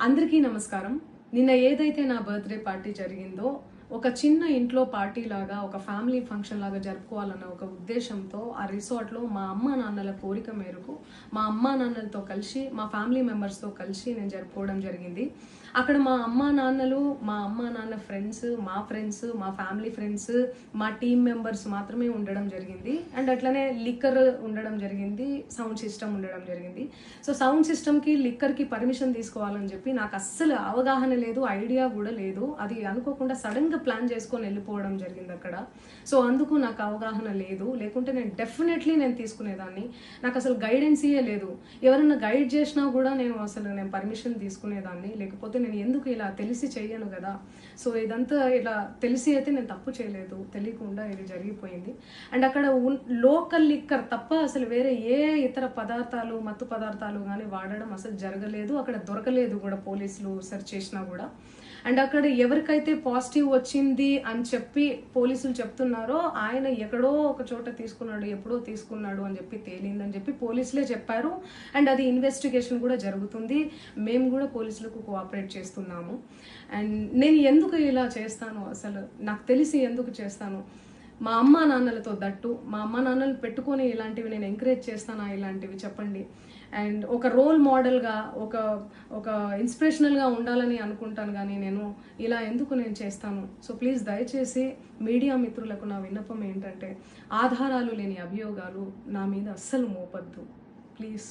అందరికీ నమస్కారం. నిన్న ఏదైతే నా బర్త్డే పార్టీ జరిగిందో ఒక చిన్న ఇంట్లో పార్టీ లాగా ఒక ఫ్యామిలీ ఫంక్షన్ లాగా జరుపుకోవాలన్న ఒక ఉద్దేశంతో ఆ రిసార్ట్లో మా అమ్మా నాన్నల కోరిక మేరకు మా అమ్మా నాన్నలతో కలిసి మా ఫ్యామిలీ మెంబర్స్తో కలిసి నేను జరుపుకోవడం జరిగింది. అక్కడ మా అమ్మా నాన్న ఫ్రెండ్స్, మా ఫ్యామిలీ ఫ్రెండ్స్, మా టీమ్ మెంబర్స్ మాత్రమే ఉండడం జరిగింది. అండ్ అట్లనే లిక్కర్ ఉండడం జరిగింది, సౌండ్ సిస్టమ్ ఉండడం జరిగింది. సో సౌండ్ సిస్టమ్కి లిక్కర్కి పర్మిషన్ తీసుకోవాలని చెప్పి నాకు అస్సలు అవగాహన లేదు, ఐడియా కూడా లేదు. అది అనుకోకుండా సడన్గా ప్లాన్ చేసుకొని వెళ్ళిపోవడం జరిగింది అక్కడ. సో అందుకు నాకు అవగాహన లేదు, లేకుంటే నేను డెఫినెట్లీ తీసుకునేదాన్ని. నాకు అసలు గైడెన్సీయే లేదు. ఎవరైనా గైడ్ చేసినా కూడా నేను పర్మిషన్ తీసుకునేదాన్ని, లేకపోతే నేను ఎందుకు ఇలా తెలిసి చెయ్యను కదా. సో ఇదంతా ఇలా తెలిసి అయితే నేను తప్పు చేయలేదు, తెలియకుండా ఇది జరిగిపోయింది. అండ్ అక్కడ లోకల్ లిక్కర్ తప్ప అసలు వేరే ఏ ఇతర పదార్థాలు, మత్తు పదార్థాలు కానీ వాడడం అసలు జరగలేదు. అక్కడ దొరకలేదు కూడా, పోలీసులు సెర్చ్ చేసినా కూడా. అండ్ అక్కడ ఎవరికైతే పాజిటివ్ వచ్చింది అని చెప్పి పోలీసులు చెప్తున్నారో ఆయన ఎక్కడో ఒక చోట తీసుకున్నాడు, ఎప్పుడో తీసుకున్నాడు అని చెప్పి తేలిందని చెప్పి పోలీసులే చెప్పారు. అండ్ అది ఇన్వెస్టిగేషన్ కూడా జరుగుతుంది. మేము కూడా పోలీసులకు కోఆపరేట్ చేస్తున్నాము. అండ్ నేను ఎందుకు ఇలా చేస్తాను, అసలు నాకు తెలిసి ఎందుకు చేస్తాను, మా అమ్మా నాన్నలతో దట్టు మా అమ్మా నాన్నలు పెట్టుకొని ఇలాంటివి నేను ఎంకరేజ్ చేస్తానా, ఇలాంటివి చెప్పండి. అండ్ ఒక రోల్ మోడల్గా, ఒక ఇన్స్పిరేషనల్గా ఉండాలని అనుకుంటాను, కానీ నేను ఇలా ఎందుకు నేను చేస్తాను. సో ప్లీజ్ దయచేసి మీడియా మిత్రులకు నా విన్నపం ఏంటంటే, ఆధారాలు లేని అభియోగాలు నా మీద అస్సలు మోపద్దు ప్లీజ్.